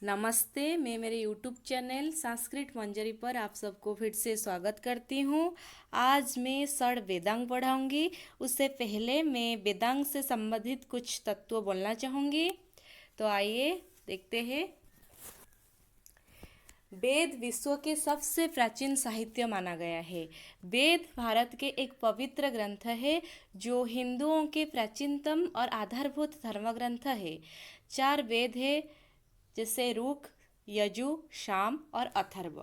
नमस्ते। मैं मेरे YouTube चैनल संस्कृत मंजरी पर आप सबको फिर से स्वागत करती हूँ। आज मैं षड वेदांग पढ़ाऊँगी। उससे पहले मैं वेदांग से संबंधित कुछ तत्व बोलना चाहूँगी। तो आइए देखते हैं। वेद विश्व के सबसे प्राचीन साहित्य माना गया है। वेद भारत के एक पवित्र ग्रंथ है जो हिंदुओं के प्राचीनतम और आधारभूत धर्म ग्रंथ है। 4 वेद है, जैसे ऋग, यजु, साम और अथर्व।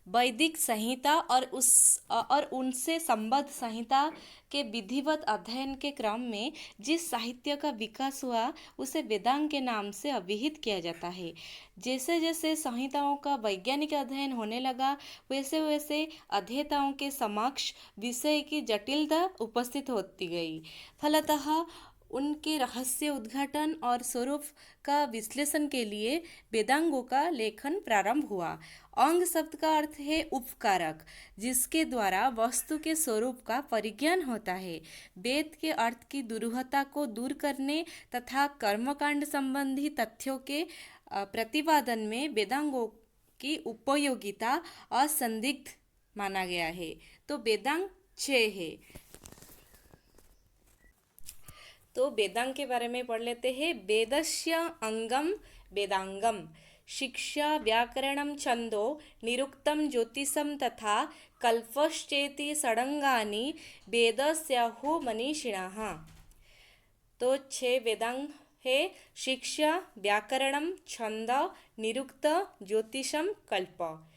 वैदिक संहिता और उनसे संबद्ध संहिता के विधिवत अध्ययन के क्रम में जिस साहित्य का विकास हुआ उसे वेदांग के नाम से अभिहित किया जाता है। जैसे जैसे संहिताओं का वैज्ञानिक अध्ययन होने लगा वैसे वैसे अध्येताओं के समक्ष विषय की जटिलता उपस्थित होती गई। फलतः उनके रहस्य उद्घाटन और स्वरूप का विश्लेषण के लिए वेदांगों का लेखन प्रारंभ हुआ। अंग शब्द का अर्थ है उपकारक, जिसके द्वारा वस्तु के स्वरूप का परिज्ञान होता है। वेद के अर्थ की दुरूहता को दूर करने तथा कर्मकांड संबंधी तथ्यों के प्रतिपादन में वेदांगों की उपयोगिता असंदिग्ध माना गया है। तो वेदांग 6 है। तो वेदांग के बारे में पढ़ लेते हैं। वेदस्य अंगम वेदांगम शिक्षा व्याकरणम छंदो निरुक्तम ज्योतिषम तथा कल्पश्चेति षडंगानि वेदस्याहु मनीषिणः। तो 6 वेदांग है। शिक्षा, व्याकरणम, छंद, निरुक्त, ज्योतिषम, कल्प।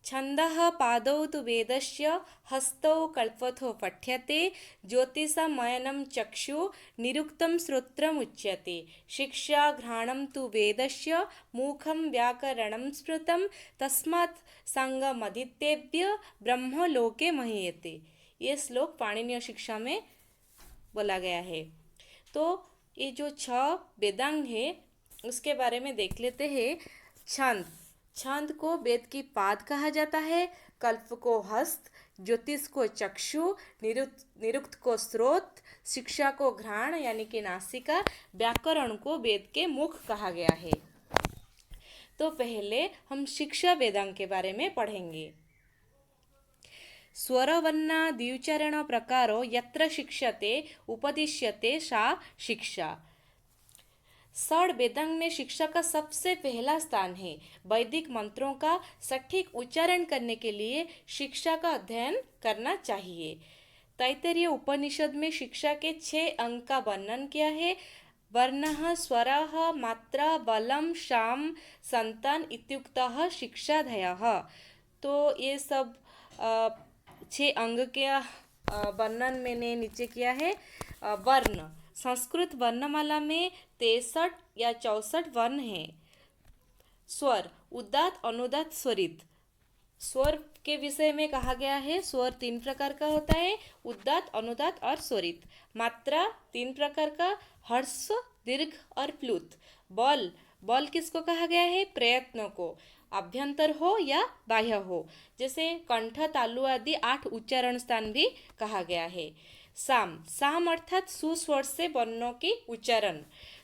छंदः पादौ तु वेदस्य हस्तौ कल्पथो पठ्यते ज्योतिषमयनं चक्षु निरुक्तं श्रोत्रम् उच्यते। शिक्षा घ्राणं तु वेदस्य मुखं व्याकरणं स्मृतं तस्मात् संगमदितेभ्य ब्रह्मलोके महीयते। ये श्लोक पाणिनीय शिक्षा में बोला गया है। तो ये जो 6 वेदांग है उसके बारे में देख लेते हैं। छंद छंद को वेद की पाद कहा जाता है, कल्प को हस्त, ज्योतिष को चक्षु, निरुक्त को स्रोत, शिक्षा को घ्राण यानी कि नासिका, व्याकरण को वेद के मुख कहा गया है। तो पहले हम शिक्षा वेदांग के बारे में पढ़ेंगे। स्वरवर्णाद्युच्चारण प्रकारो यत्र शिक्षते उपदिश्यते सा शिक्षा। षड वेदांग में शिक्षा का सबसे पहला स्थान है। वैदिक मंत्रों का सटीक उच्चारण करने के लिए शिक्षा का अध्ययन करना चाहिए। तैत्तिरीय उपनिषद में शिक्षा के 6 अंग का वर्णन किया है। वर्णः, स्वरः, मात्रा, बलम, शाम, संतान इत्युक्तः शिक्षाधयः। तो ये सब 6 अंग के वर्णन मैंने नीचे किया है। वर्ण संस्कृत वर्णमाला में 63 या 64 वर्ण हैं। स्वर उदात्त, अनुदात्त, स्वरित। स्वर के विषय में कहा गया है स्वर 3 प्रकार का होता है, उदात्त, अनुदात्त और स्वरित। मात्रा 3 प्रकार का, हर्ष, दीर्घ और प्लुत। बल बल किसको कहा गया है? प्रयत्न को, अभ्यंतर हो या बाह्य हो। जैसे कंठ, तालु आदि 8 उच्चारण स्थान भी कहा गया है। साम साम अर्थात सुस्वर से वर्णों की उच्चारण।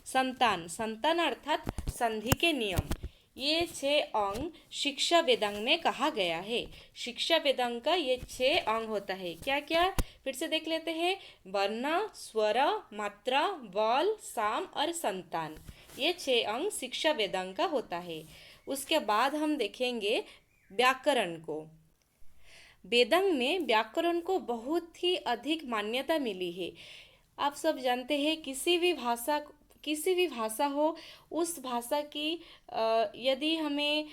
संतान संतान अर्थात संधि के नियम। ये 6 अंग शिक्षा वेदांग में कहा गया है। शिक्षा वेदांग का ये 6 अंग होता है। क्या क्या फिर से देख लेते हैं। वर्ण, स्वर, मात्रा, बल, साम और संतान, ये 6 अंग शिक्षा वेदांग का होता है। उसके बाद हम देखेंगे व्याकरण को। वेदांग में व्याकरण को बहुत ही अधिक मान्यता मिली है। आप सब जानते हैं किसी भी भाषा हो, उस भाषा की यदि हमें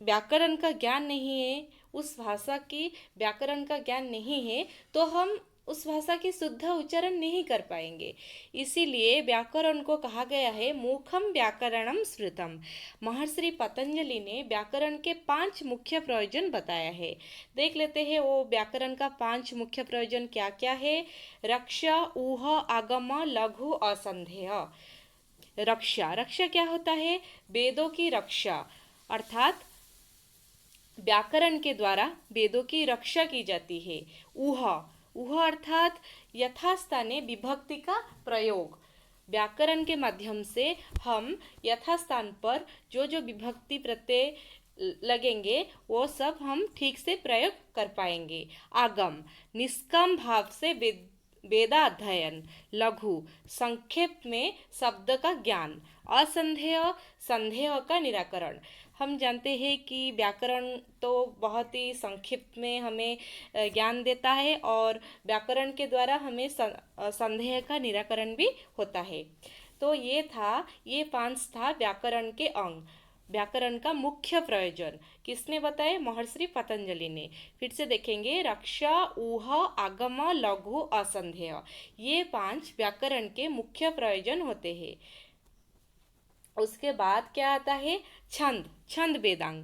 व्याकरण का ज्ञान नहीं है, उस भाषा की व्याकरण का ज्ञान नहीं है तो हम उस भाषा की शुद्ध उच्चारण नहीं कर पाएंगे। इसीलिए व्याकरण को कहा गया है मुखम व्याकरणम स्मृतम। महर्षि पतंजलि ने व्याकरण के 5 मुख्य प्रयोजन बताया है। देख लेते हैं वो व्याकरण का 5 मुख्य प्रयोजन क्या क्या है। रक्षा, ऊह, आगम, लघु, असंदेह। रक्षा रक्षा क्या होता है? वेदों की रक्षा, अर्थात व्याकरण के द्वारा वेदों की रक्षा की जाती है। ऊह ऊह अर्थात यथास्थाने विभक्ति का प्रयोग। व्याकरण के माध्यम से हम यथास्थान पर जो जो विभक्ति प्रत्यय लगेंगे वो सब हम ठीक से प्रयोग कर पाएंगे। आगम, निष्काम भाव से वेदाध्ययन। लघु, संक्षेप में शब्द का ज्ञान। असंदेह, संदेह का निराकरण। हम जानते हैं कि व्याकरण तो बहुत ही संक्षिप्त में हमें ज्ञान देता है और व्याकरण के द्वारा हमें संदेह का निराकरण भी होता है। तो ये 5 था व्याकरण के अंग। व्याकरण का मुख्य प्रयोजन किसने बताए? महर्षि पतंजलि ने। फिर से देखेंगे, रक्षा, ऊह, आगम, लघु, असंदेह, ये 5 व्याकरण के मुख्य प्रयोजन होते हैं। उसके बाद क्या आता है? छंद, छंद वेदांग।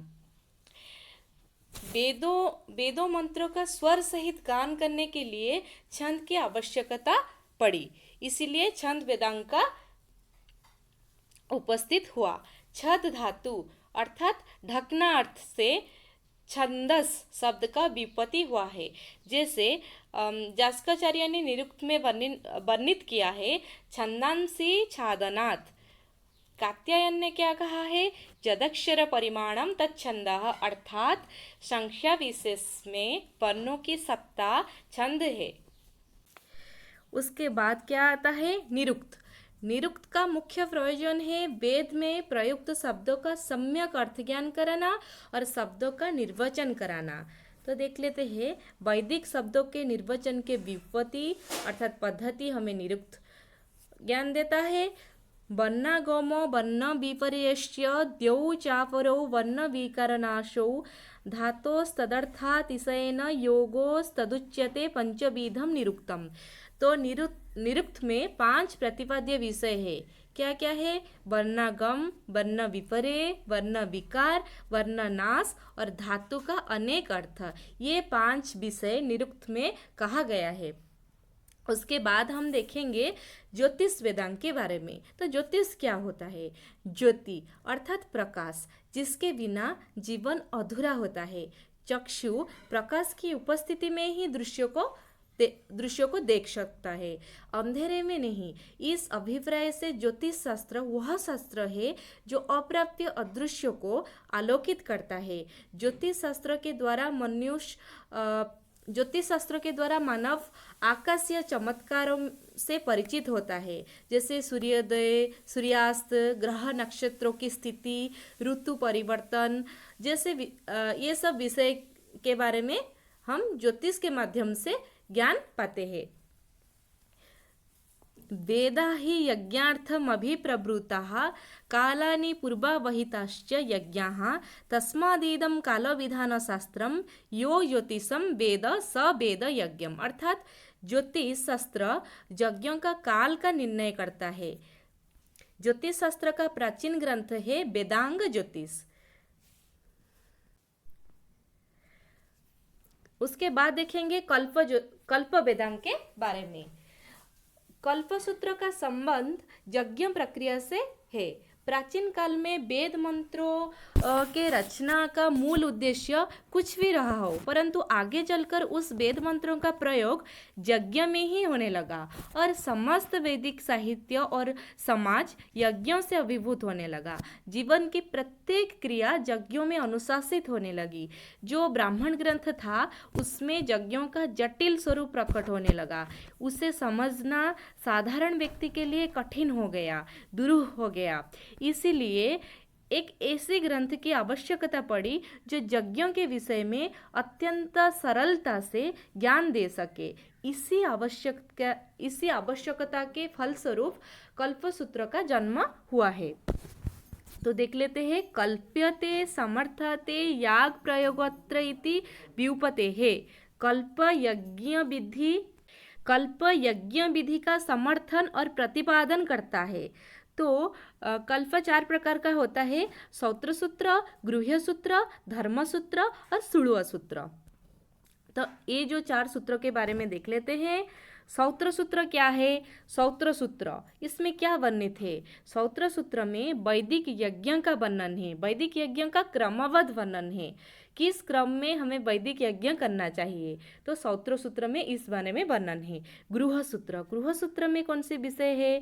वेदों मंत्रों का स्वर सहित गान करने के लिए छंद की आवश्यकता पड़ी, इसीलिए छंद वेदांग का उपस्थित हुआ। छद धातु अर्थात ढकना अर्थ से छंदस शब्द का व्युत्पत्ति हुआ है। जैसे यास्काचार्य ने निरुक्त में वर्णित किया है, छंदांसी छादनात्। कात्यायन ने क्या कहा है? जदक्षर परिमाणम तच्छंदः, अर्थात संख्या विशेष में वर्णों की सत्ता छंद है। उसके बाद क्या आता है? निरुक्त। निरुक्त का मुख्य प्रयोजन है वेद में प्रयुक्त शब्दों का सम्यक अर्थ ज्ञान कराना और शब्दों का निर्वचन कराना। तो देख लेते हैं, वैदिक शब्दों के निर्वचन के व्युत्पत्ति अर्थात पद्धति हमें निरुक्त ज्ञान देता है। वर्णागमो वर्ण विपर्यस्य द्यौ चापरो वर्ण विकारनाशौ धातोस्तदर्थातिशयेन योगोस्तदुच्यते पंचविधम निरुक्तम। तो निरुक्त में 5 प्रतिपाद्य विषय है। क्या क्या है? वर्णागम, वर्ण विपर्य, वर्ण विकार, वर्ण नाश और धातु का अनेक अर्थ। ये 5 विषय निरुक्त में कहा गया है। उसके बाद हम देखेंगे ज्योतिष वेदांग के बारे में। तो ज्योतिष क्या होता है? ज्योति अर्थात प्रकाश, जिसके बिना जीवन अधूरा होता है। चक्षु प्रकाश की उपस्थिति में ही दृश्यों को देख सकता है, अंधेरे में नहीं। इस अभिप्राय से ज्योतिष शास्त्र वह शास्त्र है जो अप्राप्य अदृश्य को आलोकित करता है। ज्योतिष शास्त्र के द्वारा मानव आकाशीय चमत्कारों से परिचित होता है, जैसे सूर्योदय, सूर्यास्त, ग्रह नक्षत्रों की स्थिति, ऋतु परिवर्तन जैसे ये सब विषय के बारे में हम ज्योतिष के माध्यम से ज्ञान पाते हैं। वेदा हि यज्ञार्थमभिप्रवृत्ताः कालानि पूर्ववहिताश्च यज्ञाः तस्मादिदं कालविधानशास्त्रं यो ज्योतिषं वेद स वेद यज्ञम। अर्थात ज्योतिष शास्त्र यज्ञों का काल का निर्णय करता है। ज्योतिष शास्त्र का प्राचीन ग्रंथ है वेदांग ज्योतिष। उसके बाद देखेंगे कल्प वेदांग के बारे में। कल्पसूत्र का संबंध यज्ञ प्रक्रिया से है। प्राचीन काल में वेद मंत्रों के रचना का मूल उद्देश्य कुछ भी रहा हो, परंतु आगे चलकर उस वेद मंत्रों का प्रयोग यज्ञ में ही होने लगा और समस्त वैदिक साहित्य और समाज यज्ञों से अभिभूत होने लगा। जीवन की प्रत्येक क्रिया यज्ञों में अनुशासित होने लगी। जो ब्राह्मण ग्रंथ था उसमें यज्ञों का जटिल स्वरूप प्रकट होने लगा। उसे समझना साधारण व्यक्ति के लिए कठिन हो गया, दुरूह हो गया। इसीलिए एक ऐसे ग्रंथ की आवश्यकता पड़ी जो यज्ञों के विषय में अत्यंत सरलता से ज्ञान दे सके। इसी आवश्यकता के फलस्वरूप कल्पसूत्र का जन्म हुआ है। तो देख लेते हैं, कल्प्यते समर्थते याग प्रयोगोत्र इति व्युत्पत्ते है। कल्प यज्ञ विधि का समर्थन और प्रतिपादन करता है। तो कल्प 4 प्रकार का होता है: सौत्र सूत्र, गृह्य सूत्र, धर्म सूत्र और सुड़ुव सूत्र। तो ये जो 4 सूत्रों के बारे में देख लेते हैं। सौत्र सूत्र क्या है? सौत्र सूत्र इसमें क्या वर्णित है? सौत्र सूत्र में वैदिक यज्ञ का वर्णन है, वैदिक यज्ञ का क्रमबद्ध वर्णन है, किस क्रम में हमें वैदिक यज्ञ करना चाहिए, तो सौत्र सूत्र में इस बारे में वर्णन है। गृह सूत्र, गृह सूत्र में कौन से विषय है?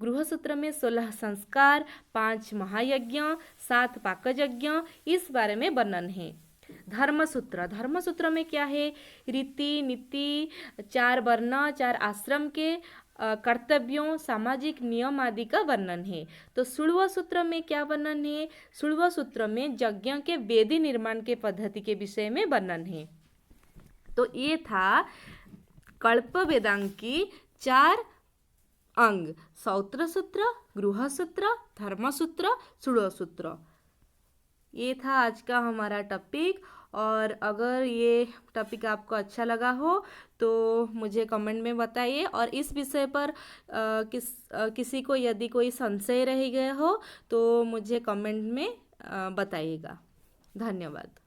गृह सूत्र में 16 संस्कार, 5 महायज्ञ, 7 पाकयज्ञ, इस बारे में वर्णन है। धर्मसूत्र, धर्मसूत्र में क्या है? रीति नीति, 4 वर्ण, 4 आश्रम के कर्तव्यों, सामाजिक नियम आदि का वर्णन है। तो सुड़व सूत्र में क्या वर्णन है? सुड़व सूत्र में यज्ञ के वेदी निर्माण के पद्धति के विषय में वर्णन है। तो ये था कल्प वेदांग की 4 अंग, सौत्र सूत्र, गृह सूत्र, धर्मसूत्र, सुड़व सूत्र। ये था आज का हमारा टॉपिक। और अगर ये टॉपिक आपको अच्छा लगा हो तो मुझे कमेंट में बताइए, और इस विषय पर किसी को यदि कोई संशय रह गया हो तो मुझे कमेंट में बताइएगा। धन्यवाद।